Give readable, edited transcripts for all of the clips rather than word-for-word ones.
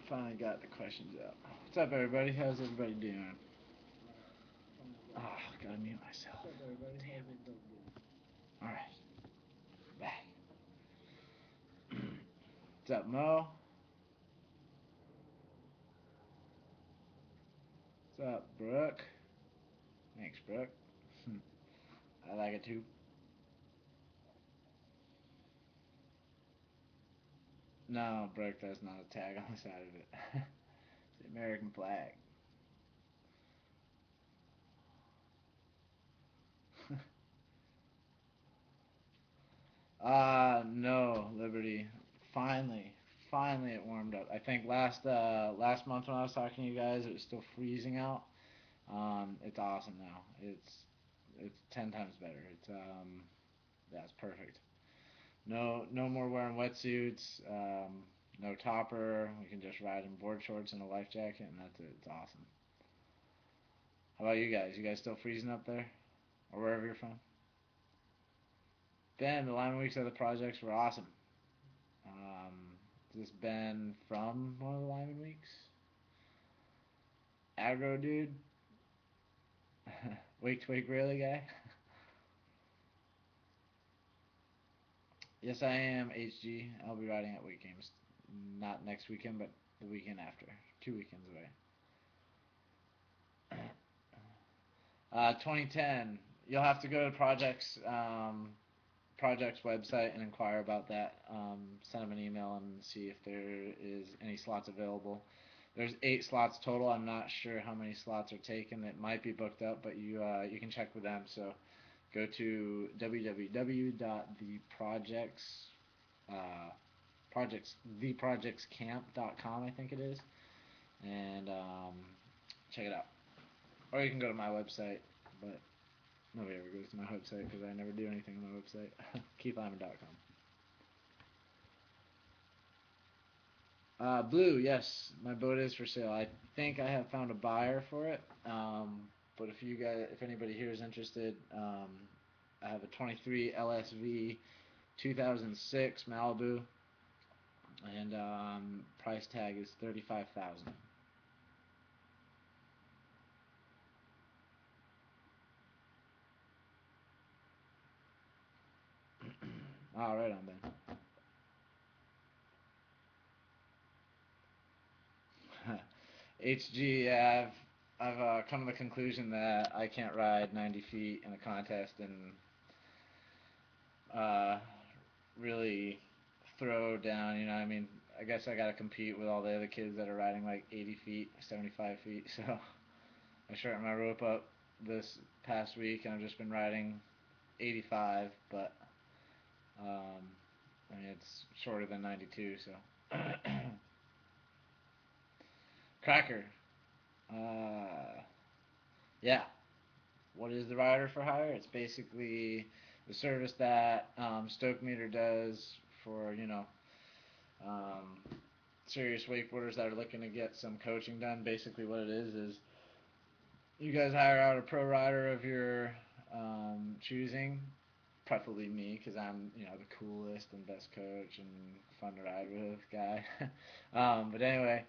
Finally got the questions out. What's up, everybody? How's everybody doing? Oh, gotta mute myself. Damn it. Alright, back. What's up, Mo? What's up, Brooke? Thanks, Brooke. I like it too. No, Brooke, that's not a tag on the side of it. It's the American flag. No, Liberty. Finally, finally it warmed up. I think last month when I was talking to you guys, it was still freezing out. It's awesome now. It's 10 times better. Yeah, it's perfect. No more wearing wetsuits. No topper. We can just ride in board shorts and a life jacket, and that's it. It's awesome. How about you guys? You guys still freezing up there, or wherever you're from? Ben, the Lyman weeks of the projects were awesome. Has this been from one of the Lyman weeks? Aggro dude. Wake to wake really guy. Yes, I am HG. I'll be riding at Wake Games. Not next weekend, but the weekend after. 2 weekends away. 2010. You'll have to go to project's website and inquire about that. Send them an email and see if there is any slots available. There's 8 slots total. I'm not sure how many slots are taken. It might be booked up, but you can check with them. So go to www.theprojects theprojectscamp.com, I think it is, and check it out. Or you can go to my website, but nobody ever goes to my website because I never do anything on my website. KeithLyman.com. Blue, yes, my boat is for sale. I think I have found a buyer for it. But if anybody here is interested, I have a 23 LSV 2006 Malibu, and price tag is 35,000. All right, on Ben. HG, yeah, I've come to the conclusion that I can't ride 90 feet in a contest and uh, really throw down. You know, I mean, I guess I got to compete with all the other kids that are riding like 80 feet, 75 feet. So I shortened my rope up this past week, and I've just been riding 85, but um, I mean it's shorter than 92. So Cracker, yeah. What is the rider for hire? It's basically the service that Stoke Meter does for um, serious wakeboarders that are looking to get some coaching done. Basically, what it is you guys hire out a pro rider of your choosing, preferably me, because I'm the coolest and best coach and fun to ride with guy. But anyway,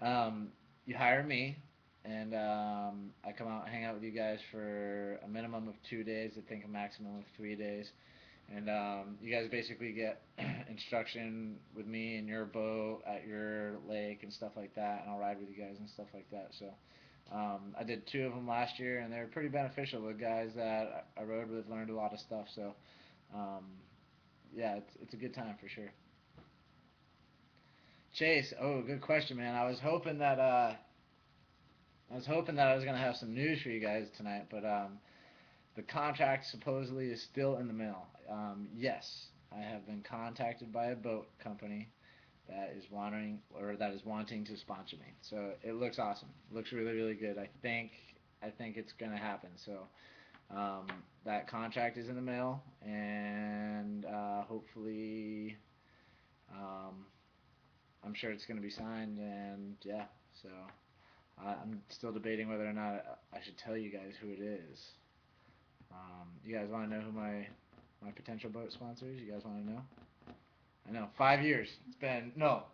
um, you hire me, and I come out and hang out with you guys for a minimum of 2 days. I think a maximum of 3 days. And you guys basically get instruction with me in your boat at your lake and stuff like that, and I'll ride with you guys and stuff like that. So I did 2 of them last year, and they were pretty beneficial. The guys that I rode with learned a lot of stuff. So um, yeah, it's a good time for sure. Chase, oh, good question, man. I was hoping that I was gonna have some news for you guys tonight, but the contract supposedly is still in the mail. Yes, I have been contacted by a boat company that is wanting to sponsor me. So it looks awesome. It looks really really good. I think it's gonna happen. So um, that contract is in the mail, and hopefully um, I'm sure it's gonna be signed. And yeah, so I'm still debating whether or not I should tell you guys who it is. You guys want to know who my potential boat sponsor is? You guys want to know? I know, 5 years. It's been no.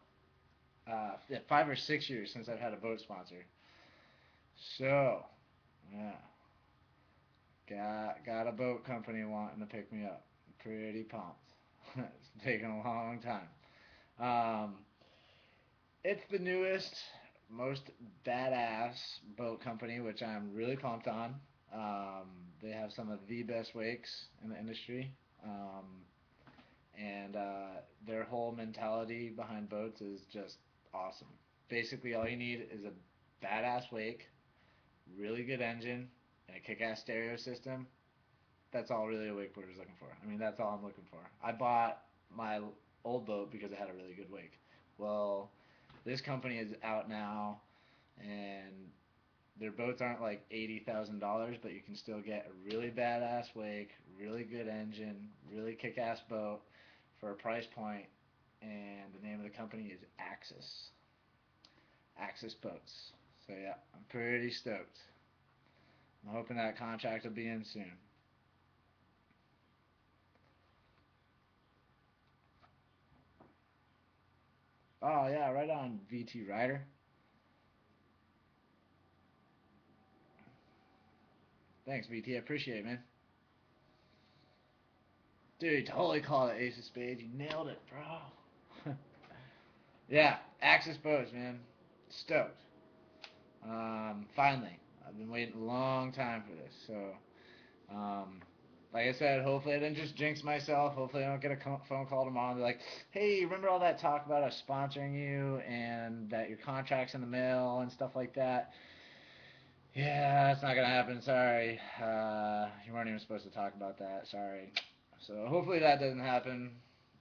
Yeah, 5 or 6 years since I've had a boat sponsor. So, yeah, got a boat company wanting to pick me up. Pretty pumped. It's taken a long time. Um, it's the newest, most badass boat company, which I'm really pumped on. Um, they have some of the best wakes in the industry. And their whole mentality behind boats is just awesome. Basically, all you need is a badass wake, really good engine, and a kick-ass stereo system. That's all really a wakeboarder is looking for. I mean, that's all I'm looking for. I bought my old boat because it had a really good wake. Well, this company is out now, and their boats aren't like $80,000, but you can still get a really badass wake, really good engine, really kick-ass boat for a price point. And the name of the company is Axis. Axis Boats. So yeah, I'm pretty stoked. I'm hoping that contract will be in soon. Oh yeah, right on VT Rider. Thanks VT, I appreciate it, man. Dude, you totally called it Ace of Spades. You nailed it, bro. Yeah, Axis Boats, man. Stoked. Finally, I've been waiting a long time for this. So, um, like I said, hopefully I didn't just jinx myself. Hopefully I don't get a phone call tomorrow and be like, "Hey, remember all that talk about us sponsoring you and that your contract's in the mail and stuff like that?" Yeah, that's not gonna happen. Sorry, you weren't even supposed to talk about that. Sorry. So hopefully that doesn't happen.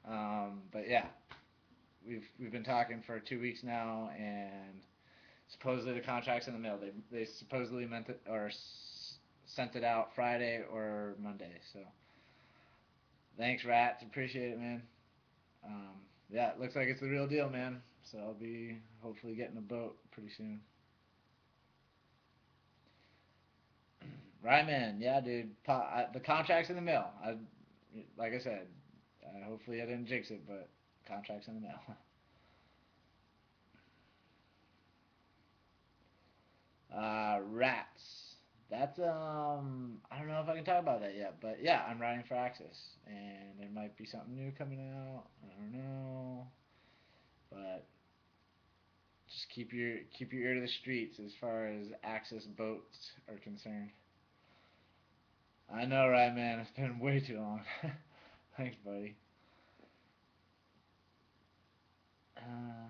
But yeah, we've been talking for 2 weeks now, and supposedly the contract's in the mail. They supposedly meant it or sent it out Friday or Monday. So thanks, Rats. Appreciate it, man. Um, yeah, it looks like it's the real deal, man. So I'll be hopefully getting a boat pretty soon. Right, man. Yeah, dude. The contract's in the mail. Like I said, hopefully I didn't jinx it, but contract's in the mail. Rats. That's I don't know if I can talk about that yet, but yeah, I'm writing for Access, and there might be something new coming out. I don't know, but just keep your ear to the streets as far as Access boats are concerned. I know, right, man? It's been way too long. Thanks, buddy. Uh,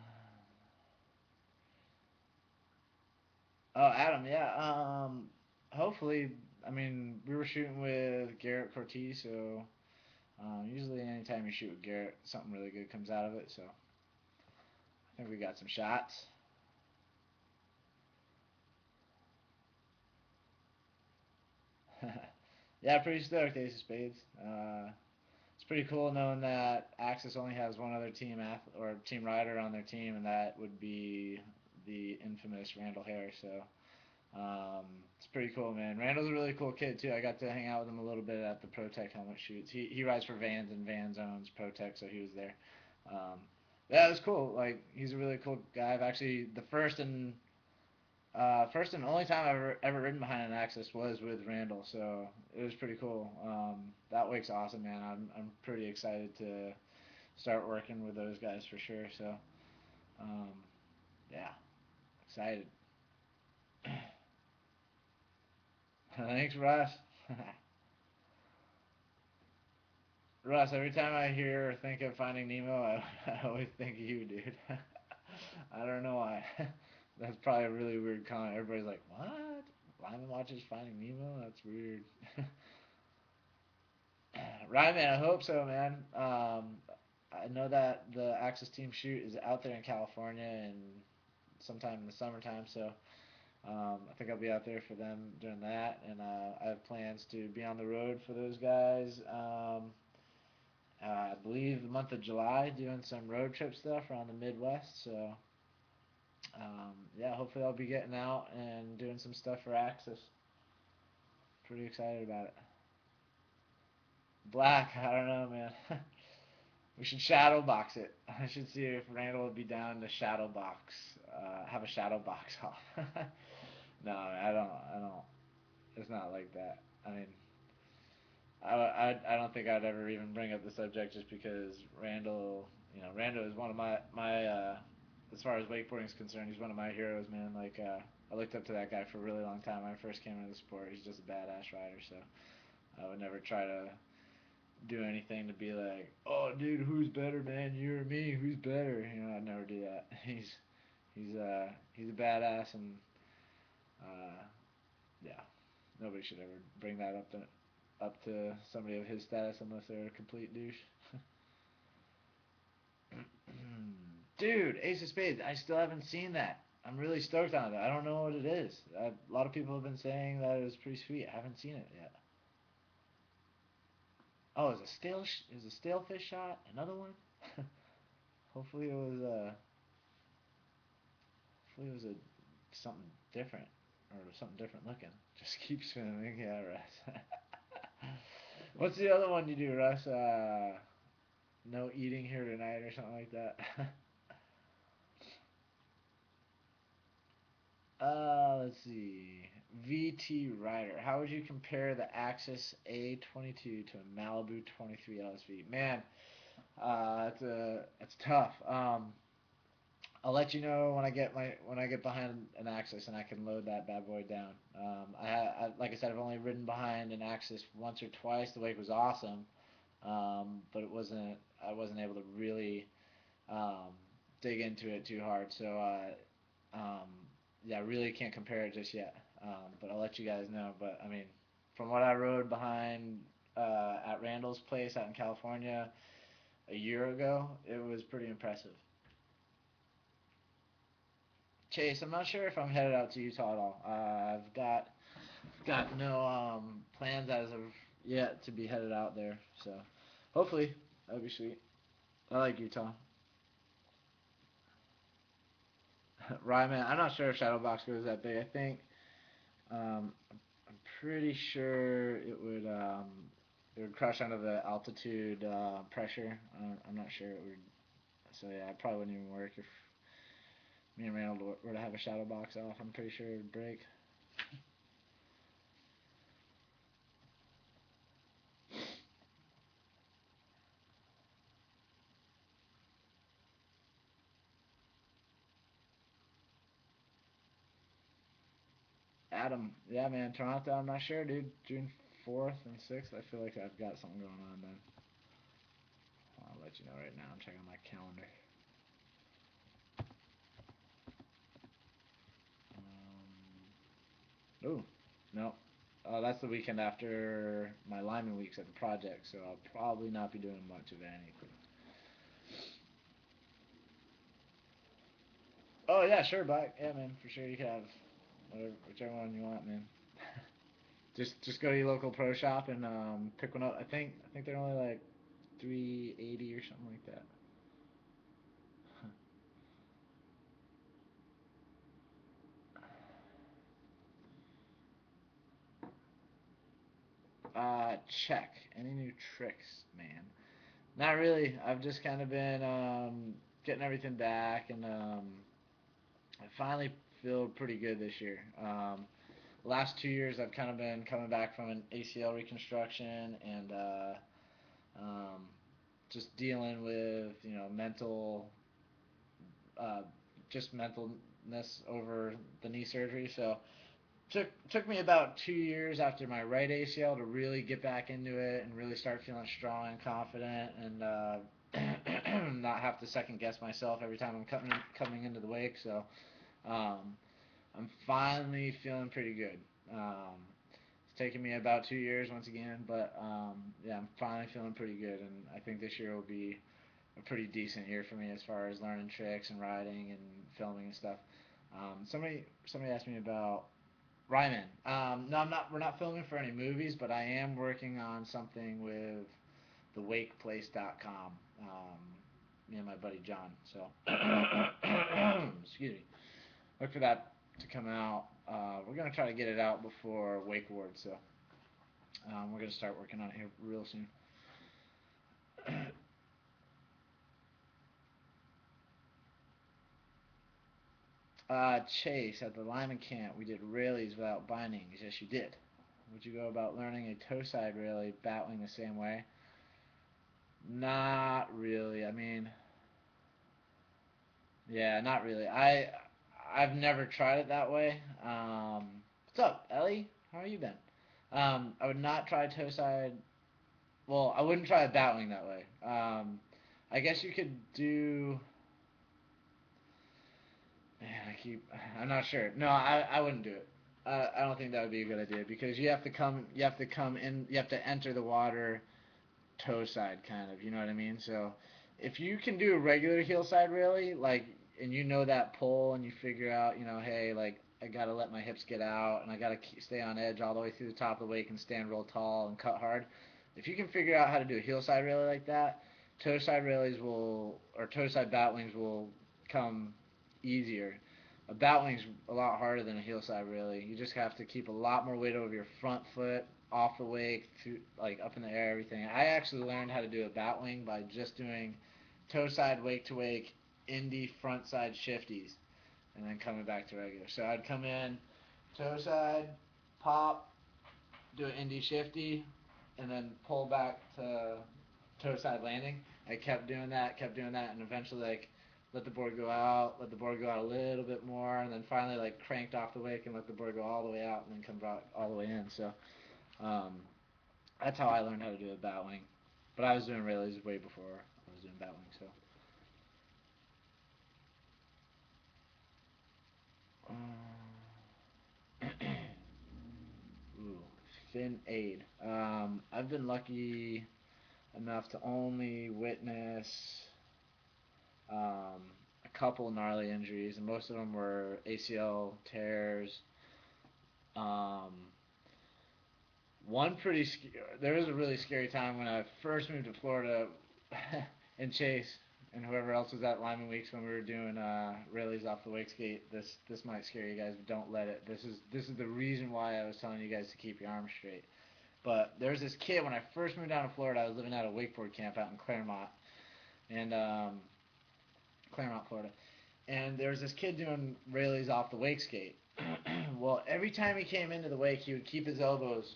oh, Adam, yeah. Hopefully, I mean, we were shooting with Garrett Cortez, so usually anytime you shoot with Garrett, something really good comes out of it. So I think we got some shots. Yeah, pretty stoked, Ace of Spades. It's pretty cool knowing that Axis only has one other or team rider on their team, and that would be the infamous Randall Harris. So it's pretty cool, man. Randall's a really cool kid too. I got to hang out with him a little bit at the ProTech helmet shoots. He rides for Vans and Van owns ProTech, so he was there. Um, yeah, it was cool. Like he's a really cool guy. I've actually the first and only time I've ever ridden behind an Axis was with Randall, so it was pretty cool. That wake's awesome, man. I'm pretty excited to start working with those guys for sure. So um, yeah, excited. Thanks, Russ. Russ, every time I hear or think of Finding Nemo, I always think of you, dude. I don't know why. That's probably a really weird comment. Everybody's like, "What? Lyman watches Finding Nemo? That's weird." Right, man. I hope so, man. I know that the Axis Team shoot is out there in California and sometime in the summertime, so I think I'll be out there for them during that, and I have plans to be on the road for those guys. I believe the month of July, doing some road trip stuff around the Midwest. So yeah, hopefully I'll be getting out and doing some stuff for Axis. Pretty excited about it. Black, I don't know, man. We should shadow box it. I should see if Randall would be down to shadow box. Have a shadow box off. No, I don't. I don't. It's not like that. I mean, I don't think I'd ever even bring up the subject just because Randall, Randall is one of my as far as wakeboarding is concerned, he's one of my heroes, man. Like I looked up to that guy for a really long time when I first came into the sport. He's just a badass rider, so I would never try to do anything to be like, oh, dude, who's better, man? You or me? Who's better? I'd never do that. He's a badass, and uh, yeah, nobody should ever bring that up to somebody of his status unless they're a complete douche. Dude, Ace of Spades. I still haven't seen that. I'm really stoked on it. I don't know what it is. A lot of people have been saying that it was pretty sweet. I haven't seen it yet. Oh, is a stale fish shot another one? hopefully it was hopefully it was something different or something different looking. Just keep swimming, yeah, Russ. What's the other one you do, Russ? No eating here tonight or something like that. Let's see. VT Rider. How would you compare the Axis A22 to a Malibu 23 LSV? Man, that's tough. I'll let you know when I get behind an Axis and I can load that bad boy down. Like I said, I've only ridden behind an Axis once or twice. The wake was awesome, but I wasn't able to really um, dig into it too hard. So yeah, I really can't compare it just yet. But I'll let you guys know. But I mean, from what I rode behind at Randall's place out in California a year ago, it was pretty impressive. Chase, I'm not sure if I'm headed out to Utah at all. I've got no plans as of yet to be headed out there. So hopefully that'd be sweet. I like Utah. Ryman, I'm not sure if Shadowbox goes that big. I think I'm pretty sure it would crush under the altitude pressure. I'm not sure it would. So yeah, it probably wouldn't even work if me and Randall were to have a shadow box off. I'm pretty sure it would break. Adam, yeah, man, Toronto. I'm not sure, dude. June 4th and 6th. I feel like I've got something going on then. I'll let you know right now. I'm checking my calendar. Ooh, no. That's the weekend after my Lyman weeks at the project, so I'll probably not be doing much of anything. Oh yeah, sure, bike. Yeah, man, for sure. You can have whichever one you want, man. Just go to your local pro shop and pick one up. I think they're only like 380 or something like that. Check. Any new tricks, man? Not really. I've just kind of been getting everything back, and I finally feel pretty good this year. Last 2 years, I've kind of been coming back from an ACL reconstruction, and um, just dealing with uh, just mentalness over the knee surgery. So took me about 2 years after my right ACL to really get back into it and really start feeling strong and confident, and not have to second guess myself every time I'm coming into the wake. So um, I'm finally feeling pretty good. It's taken me about 2 years once again, but yeah, I'm finally feeling pretty good, and I think this year will be a pretty decent year for me as far as learning tricks and riding and filming and stuff. Somebody asked me about Ryman. No, I'm not. We're not filming for any movies, but I am working on something with thewakeplace.com. Me and my buddy John. So, excuse me. Look for that to come out. We're gonna try to get it out before Wake Awards, so we're gonna start working on it here real soon. Chase, at the Lyman camp, we did railies without bindings. Yes, you did. Would you go about learning a toe side railie battling the same way? Not really. I mean, yeah, not really. I've never tried it that way. What's up, Ellie? How are you been? I would not try toe side. Well, I wouldn't try battling that way. I guess you could do. Man, I'm not sure. No, I wouldn't do it. I don't think that would be a good idea because you have to come in, you have to enter the water toe side kind of, you know what I mean? So if you can do a regular heel side really, like, and you know that pull and you figure out, hey, like I gotta let my hips get out and I gotta stay on edge all the way through the top of the wake and stand real tall and cut hard. If you can figure out how to do a heel side railie like that, toe side railies will or toe side batwings will come easier. A batwing's a lot harder than a heel side railie. You just have to keep a lot more weight over your front foot off the wake to like up in the air, everything. I actually learned how to do a batwing by just doing toe side wake to wake indie front side shifties and then coming back to regular. So I'd come in toe side, pop, do an indie shifty, and then pull back to toe side landing. I kept doing that, and eventually like let the board go out a little bit more, and then finally like cranked off the wake and let the board go all the way out, and then come back all the way in. So um, that's how I learned how to do a batwing. But I was doing railies way before I was doing batwing. So ooh, fin aid. I've been lucky enough to only witness um, a couple gnarly injuries, and most of them were ACL tears. Um, one pretty there was a really scary time when I first moved to Florida, and Chase and whoever else was at Lyman Weeks when we were doing railies off the wake skate. This might scare you guys, but don't let it. This is the reason why I was telling you guys to keep your arms straight. But there was this kid when I first moved down to Florida. I was living at a wakeboard camp out in and Claremont, Florida. And there was this kid doing railies off the wake skate. Well, every time he came into the wake, he would keep his elbows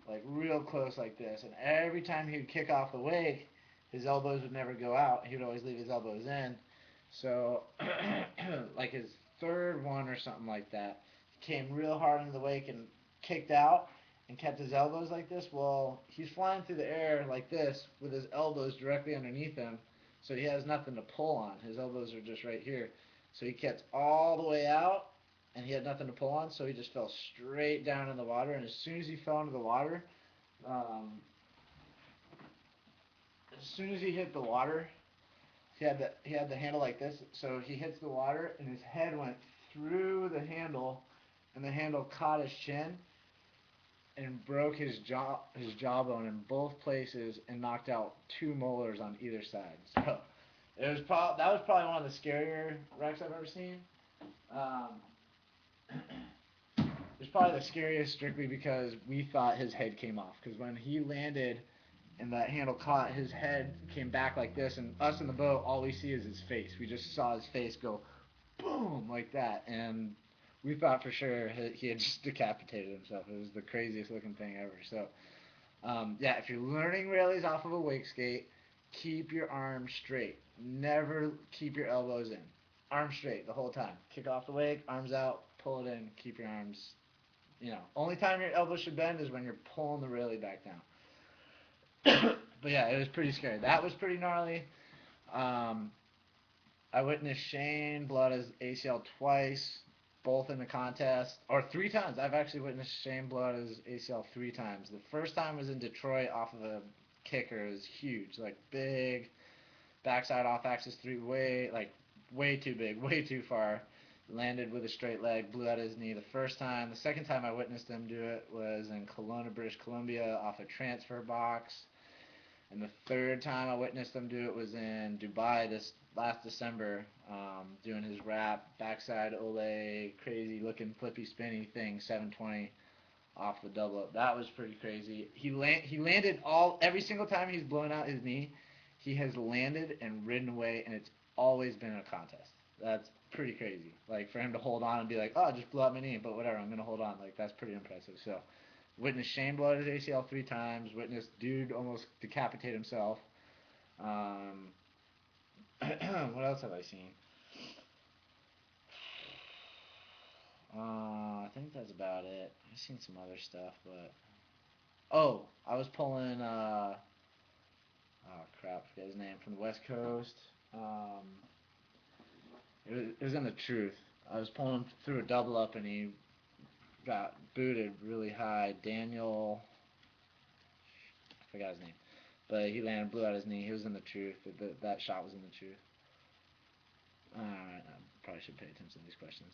like real close like this, and every time he would kick off the wake, his elbows would never go out. He would always leave his elbows in. So, like his third one or something like that, he came real hard into the wake and kicked out and kept his elbows like this. Well, he's flying through the air like this with his elbows directly underneath him, so he has nothing to pull on. His elbows are just right here. So he kept all the way out, and he had nothing to pull on, so he just fell straight down in the water. And as soon as he fell into the water, um, as soon as he hit the water, he had the handle like this. So he hits the water, and his head went through the handle, and the handle caught his chin and broke his jawbone in both places and knocked out two molars on either side. So that was probably one of the scarier wrecks I've ever seen. Um, it was probably the scariest strictly because we thought his head came off. Because when he landed and that handle caught, his head came back like this, and us in the boat, all we see is his face. We just saw his face go boom like that, and we thought for sure he had just decapitated himself. It was the craziest looking thing ever. So, yeah, if you're learning railies off of a wake skate, keep your arms straight. Never keep your elbows in. Arms straight the whole time. Kick off the wake, arms out, pull it in, keep your arms. Only time your elbows should bend is when you're pulling the railie back down. But yeah, it was pretty scary. That was pretty gnarly. Um, I witnessed Shane blow out his ACL twice, both in the contest, or three times. I've actually witnessed Shane blow out his ACL three times. The first time was in Detroit off of a kicker. It was huge, like big backside off axis three, way too big, way too far. Landed with a straight leg, blew out his knee the first time. The second time I witnessed him do it was in Kelowna, British Columbia, off a transfer box. And the third time I witnessed him do it was in Dubai this last December, doing his wrap, backside Ole, crazy looking flippy spinny thing, 720 off the double up. That was pretty crazy. He landed every single time he's blown out his knee, he has landed and ridden away, and it's always been in a contest. That's pretty crazy. Like for him to hold on and be like, oh, I just blew out my knee, but whatever, I'm gonna hold on. Like that's pretty impressive. So, witnessed Shane blow out his ACL 3 times. Witnessed dude almost decapitate himself. Um, what else have I seen? I think that's about it. I've seen some other stuff, but oh, I was pulling. Oh crap, I forget his name from the West Coast. Um, it was in the truth. I was pulling through a double up and he got booted really high. Daniel, I forgot his name, but he landed, blew out his knee. He was in the truth. That shot was in the truth. Alright, I probably should pay attention to these questions.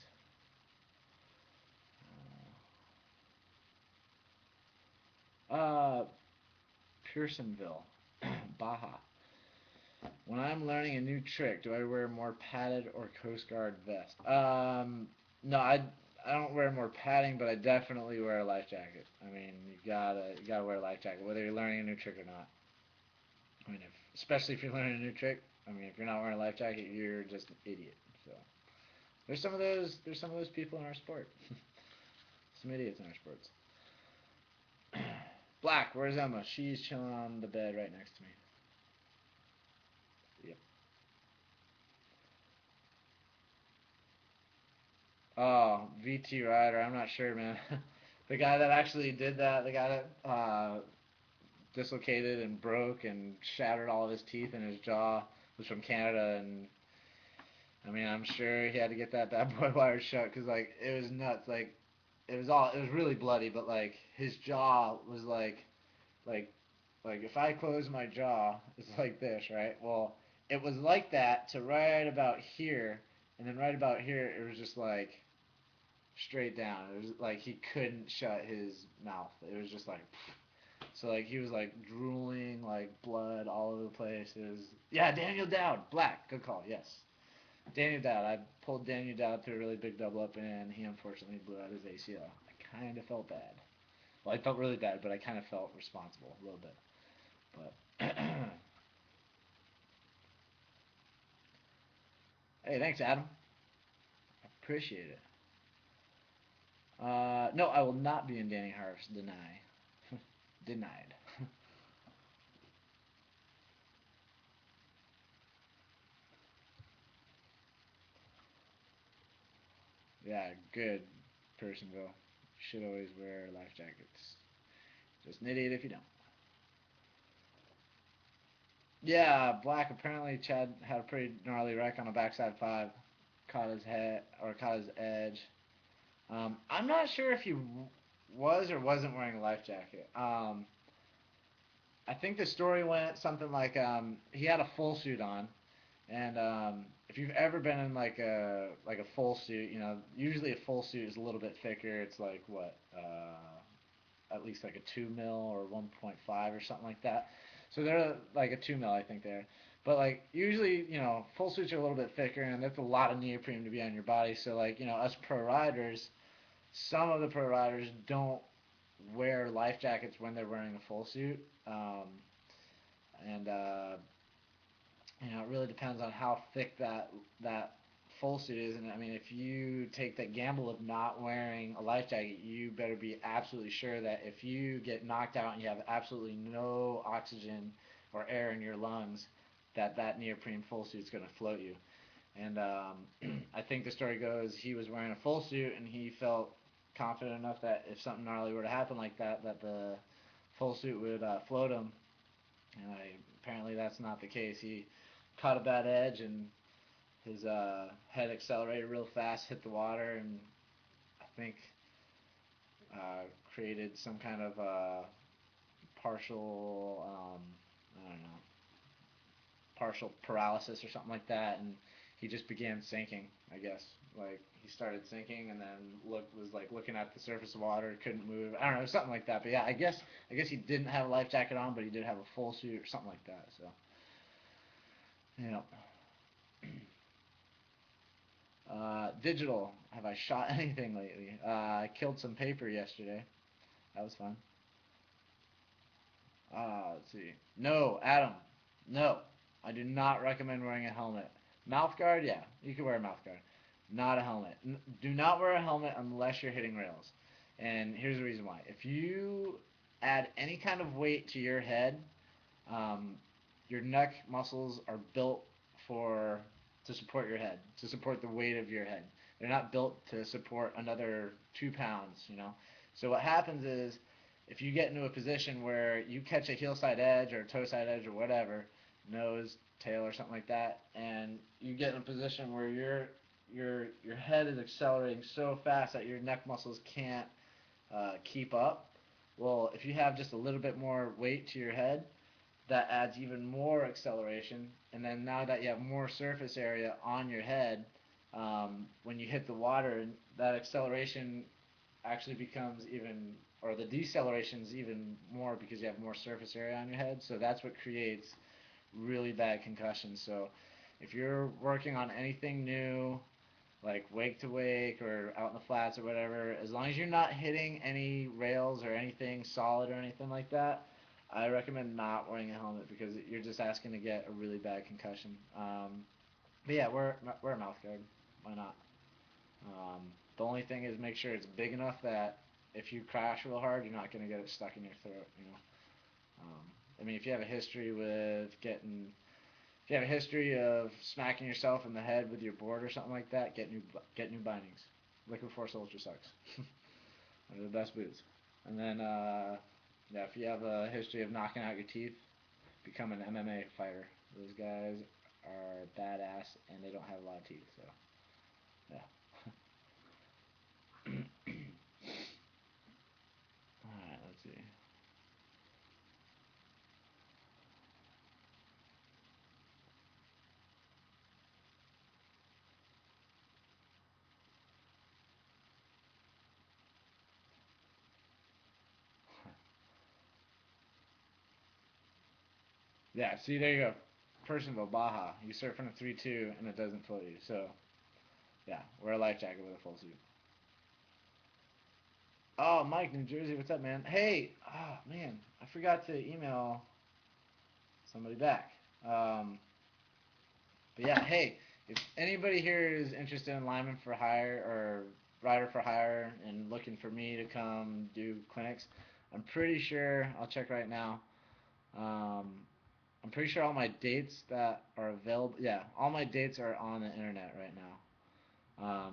Uh, Pearsonville, Baja. When I'm learning a new trick, do I wear more padded or Coast Guard vest? No, I don't wear more padding, but I definitely wear a life jacket. I mean, you gotta wear a life jacket, whether you're learning a new trick or not. I mean, especially if you're learning a new trick. I mean, if you're not wearing a life jacket, you're just an idiot. So there's some of those people in our sport. Some idiots in our sports. Black, where's Emma? She's chilling on the bed right next to me. Yep. Oh, VT Rider. I'm not sure, man. The guy that actually did that, the guy that dislocated and broke and shattered all of his teeth in his jaw was from Canada, and I mean, I'm sure he had to get that bad boy wired shut because like it was nuts. Like it was really bloody, but like his jaw was like like if I close my jaw, it's like this, right? Well, it was like that to right about here, and then right about here, it was just like straight down. It was like he couldn't shut his mouth. It was just like so like he was like drooling, like blood all over the place. It was yeah, Daniel Dowd, black, good call, yes. Daniel Dowd. I pulled Daniel Dowd through a really big double up, and he unfortunately blew out his ACL. I kind of felt bad. Well, I felt really bad, but I kind of felt responsible a little bit. But hey, thanks, Adam. Appreciate it. No, I will not be in Danny Harf's deny. Denied. Yeah, good Personville. Should always wear life jackets. Just an idiot if you don't. Yeah, Black. Apparently, Chad had a pretty gnarly wreck on a backside five. Caught his head or caught his edge. I'm not sure if he was or wasn't wearing a life jacket. I think the story went something like he had a full suit on, and if you've ever been in like a full suit, you know usually a full suit is a little bit thicker. It's like what at least like a 2 mil or 1.5 or something like that. So they're like a 2 mil, I think they're. But like usually, full suits are a little bit thicker, and that's a lot of neoprene to be on your body. So like us pro riders, some of the pro riders don't wear life jackets when they're wearing a full suit, and it really depends on how thick that full suit is. And I mean, if you take that gamble of not wearing a life jacket, you better be absolutely sure that if you get knocked out and you have absolutely no oxygen or air in your lungs, that neoprene full suit is going to float you. And I think the story goes he was wearing a full suit and he felt confident enough that if something gnarly were to happen like that, that the full suit would float him. And apparently that's not the case. He caught a bad edge and his head accelerated real fast, hit the water, and I think uh, created some kind of partial, I don't know, partial paralysis or something like that, and he just began sinking. I guess like he started sinking and then was like looking at the surface of water, couldn't move. I don't know, something like that. But yeah, I guess he didn't have a life jacket on, but he did have a full suit or something like that. So yeah. Digital. Have I shot anything lately? I killed some paper yesterday. That was fun. Let's see. No, Adam. No, I do not recommend wearing a helmet. Mouth guard, yeah, you can wear a mouth guard. Not a helmet. Do not wear a helmet unless you're hitting rails. And here's the reason why. If you add any kind of weight to your head, um, your neck muscles are built for to support your head, to support the weight of your head. They're not built to support another 2 pounds, you know. So what happens is, if you get into a position where you catch a heel side edge or a toe side edge or whatever, nose, tail, or something like that, and you get in a position where your head is accelerating so fast that your neck muscles can't keep up. Well, if you have just a little bit more weight to your head, that adds even more acceleration. And then now that you have more surface area on your head, when you hit the water, that acceleration actually becomes even, or the deceleration is even more because you have more surface area on your head. So that's what creates really bad concussions. So if you're working on anything new, like wake to wake or out in the flats or whatever, as long as you're not hitting any rails or anything solid or anything like that, I recommend not wearing a helmet because you're just asking to get a really bad concussion. But yeah, wear a mouth guard. Why not? The only thing is make sure it's big enough that if you crash real hard, you're not going to get it stuck in your throat. You know. I mean, if you have a history with getting if you have a history of smacking yourself in the head with your board or something like that, get new bindings. Liquid Force Ultra sucks. They're the best boots. And then, yeah, if you have a history of knocking out your teeth, become an MMA fighter. Those guys are badass and they don't have a lot of teeth. So, yeah. All right, let's see. Yeah, see, there you go. Personal Baja. You surf in a 3-2 and it doesn't float you. So, yeah, wear a life jacket with a full suit. Oh, Mike, New Jersey, what's up, man? Hey, oh man, I forgot to email somebody back. Um, but yeah, hey, if anybody here is interested in Lyman for hire or rider for hire and looking for me to come do clinics, I'm pretty sure I'll check right now. Um, I'm pretty sure all my dates that are available. Yeah, all my dates are on the internet right now.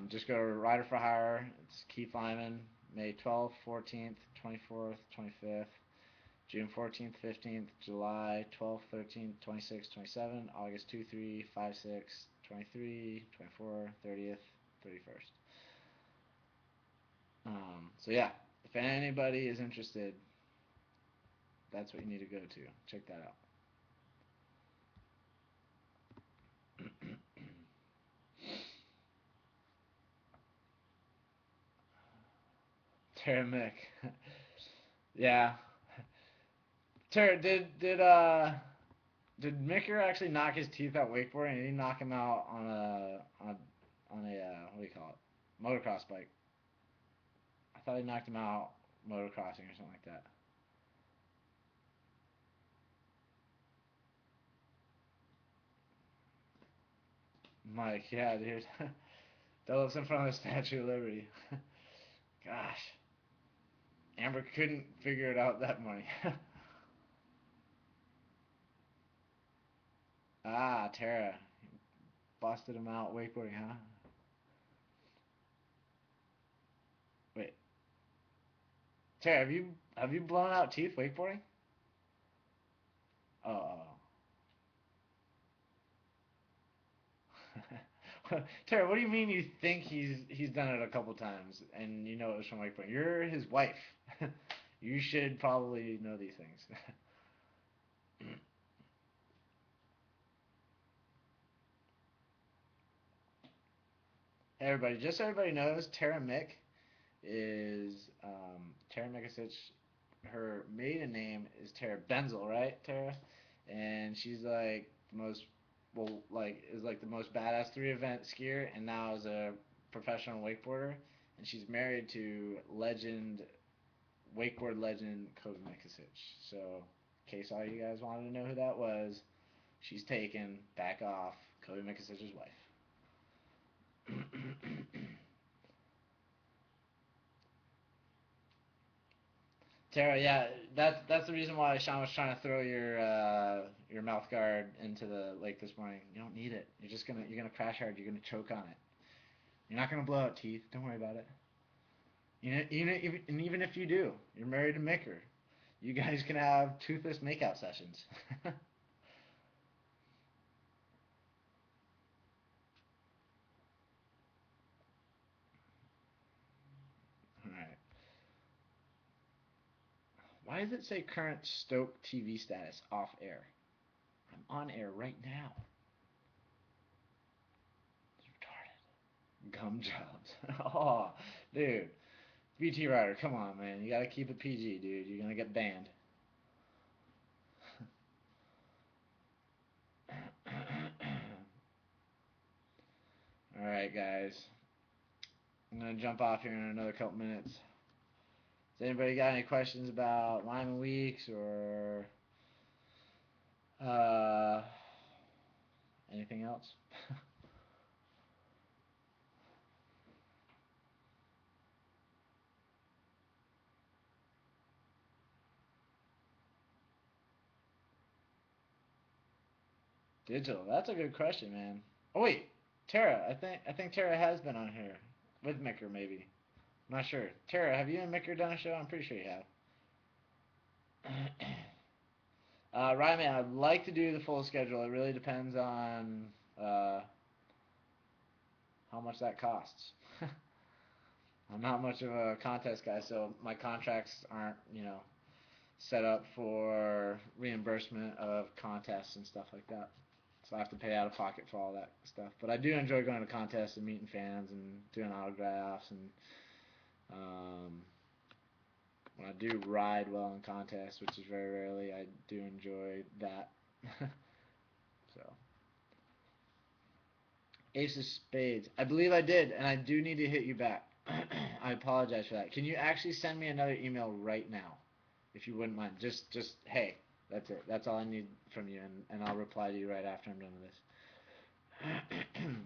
Just go to Rider for Hire. It's Keith Lyman, May 12th, 14th, 24th, 25th, June 14th, 15th, July 12th, 13th, 26th, 27th, August 2, 3, 5, 6, 23, 24, 30th, 31st. So yeah, if anybody is interested, that's what you need to go to. Check that out. Tara Mick. Yeah. Tara, did Micker actually knock his teeth out wakeboarding? Did he knock him out on a what do you call it? Motocross bike. I thought he knocked him out motocrossing or something like that. Mike, yeah, dude. Deadlifts in front of the Statue of Liberty. Gosh, Amber couldn't figure it out that morning. Ah, Tara busted him out wakeboarding, huh? Wait, Tara, have you blown out teeth wakeboarding? Oh, oh. Tara, what do you mean you think he's done it a couple times and you know it was from wakeboarding? You're his wife. You should probably know these things. Hey everybody, just so everybody knows, Tara Mick is Tara Mikasic. Her maiden name is Tara Benzel, right, Tara? And she's like the most, well, like is like the most badass three-event skier, and now is a professional wakeboarder. And she's married to wakeboard legend Kobe Mikasic. So, in case all you guys wanted to know who that was, she's taken. Back off. Kobe Mikasic's wife. Tara, yeah, that's the reason why Sean was trying to throw your mouth guard into the lake this morning. You don't need it. You're gonna crash hard. You're gonna choke on it. You're not gonna blow out teeth. Don't worry about it. Even if you do, you're married to Micker. You guys can have toothless makeout sessions. All right. Why does it say current Stoke TV status off air? I'm on air right now. It's retarded. Gum jobs. Oh, dude. BT Rider, come on, man. You gotta keep it PG, dude. You're gonna get banned. Alright, guys. I'm gonna jump off here in another couple minutes. Has anybody got any questions about Lyman Weeks or uh, anything else? Digital. That's a good question, man. Oh wait, Tara. I think Tara has been on here with Micker, maybe. I'm not sure. Tara, have you and Micker done a show? I'm pretty sure you have. Ryman, I'd like to do the full schedule. It really depends on uh, how much that costs. I'm not much of a contest guy, so my contracts aren't, set up for reimbursement of contests and stuff like that. So I have to pay out of pocket for all that stuff. But I do enjoy going to contests and meeting fans and doing autographs and um, when I do ride well in contests, which is very rarely, I do enjoy that. So Ace of Spades. I believe I did, and I do need to hit you back. I apologize for that. Can you actually send me another email right now, if you wouldn't mind? Just hey, that's it. That's all I need from you, and I'll reply to you right after I'm done with this.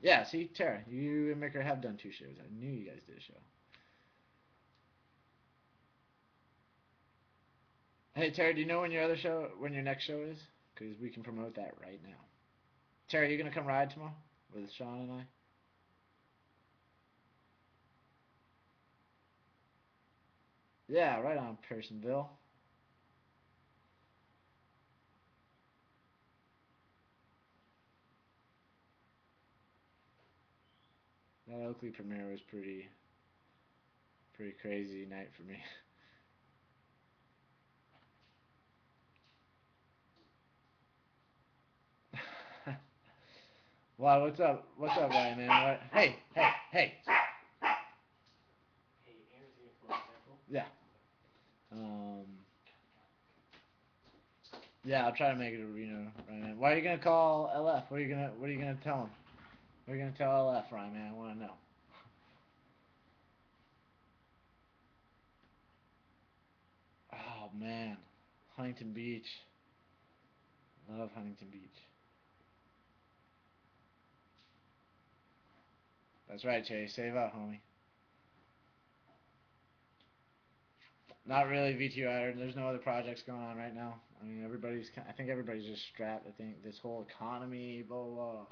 Yeah, see, Tara, you and Micker have done 2 shows. I knew you guys did a show. Hey, Tara, do you know when your next show is? Because we can promote that right now. Tara, you gonna come ride tomorrow with Sean and I? Yeah, right on, Personville. That Oakley premiere was pretty crazy night for me. Wow, what's up? What's up, Ryan, man? What? Hey, hey, hey. Yeah. Um. Yeah, I'll try to make it a Ryan, man. Why are you gonna call LF? What are you gonna tell him? What are you gonna tell LF, Ryan, man? I wanna know. Oh man, Huntington Beach. Love Huntington Beach. That's right, Chase. Save up, homie. Not really VTU either. There's no other projects going on right now. I mean, I think everybody's just strapped. I think this whole economy, blah blah. Blah.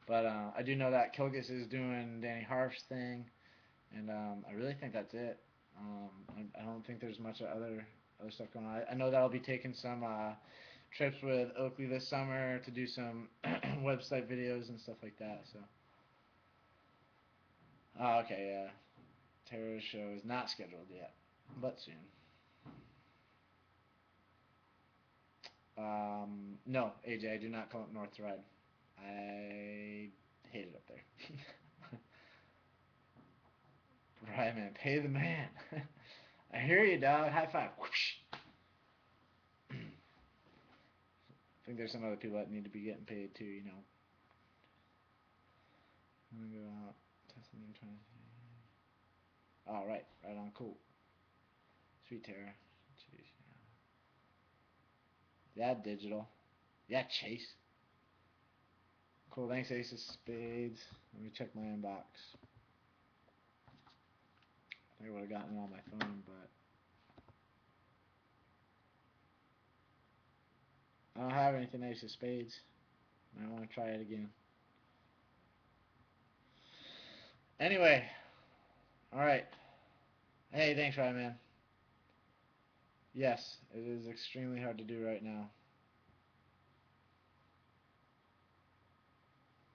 But I do know that Kilgus is doing Danny Harf's thing, and I really think that's it. I don't think there's much other stuff going on. I know that I'll be taking some trips with Oakley this summer to do some website videos and stuff like that. So, okay, yeah. Tara's show is not scheduled yet, but soon. No, AJ, I do not come up north to ride. I hate it up there. Right, man. Pay the man. I hear you, dog. High five. Whoosh. I think there's some other people that need to be getting paid too. I'm gonna go out. Testing and trying. All right, right on. Cool. Sweet Tara. Jeez. Yeah, digital. Yeah, Chase. Cool. Thanks, Ace of Spades. Let me check my inbox. I would have gotten it on my phone, but I don't have anything ace of spades. I want to try it again. Anyway, all right. Hey, thanks, Ryman. Yes, it is extremely hard to do right now.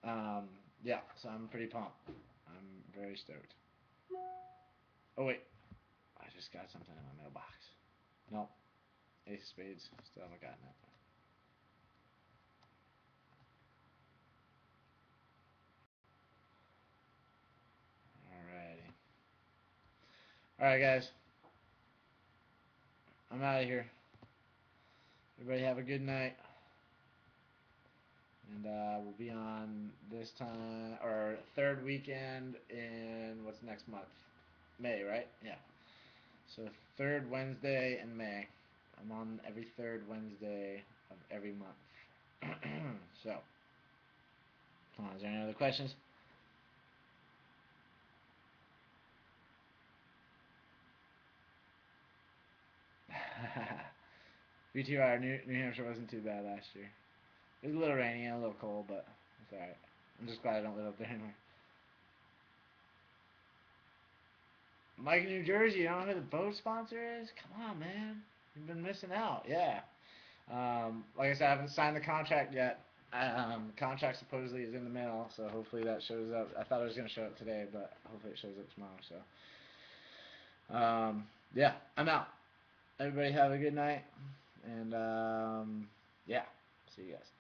Um, yeah, so I'm pretty pumped. I'm very stoked. Oh wait, I just got something in my mailbox. Nope, ace of spades. Still haven't gotten it. Alrighty. Alright, guys. I'm out of here. Everybody have a good night. And we'll be on this time, or third weekend in, what's next month? May, right? Yeah. So third Wednesday in May. I'm on every third Wednesday of every month. So, come on, is there any other questions? VTR, New Hampshire wasn't too bad last year. It was a little rainy and a little cold, but it's alright. I'm just glad I don't live up there anymore. Mike, New Jersey, you don't know who the boat sponsor is? Come on, man. You've been missing out. Yeah. Like I said, I haven't signed the contract yet. Contract supposedly is in the mail, so hopefully that shows up. I thought it was going to show up today, but hopefully it shows up tomorrow. So, yeah, I'm out. Everybody have a good night, and yeah, see you guys.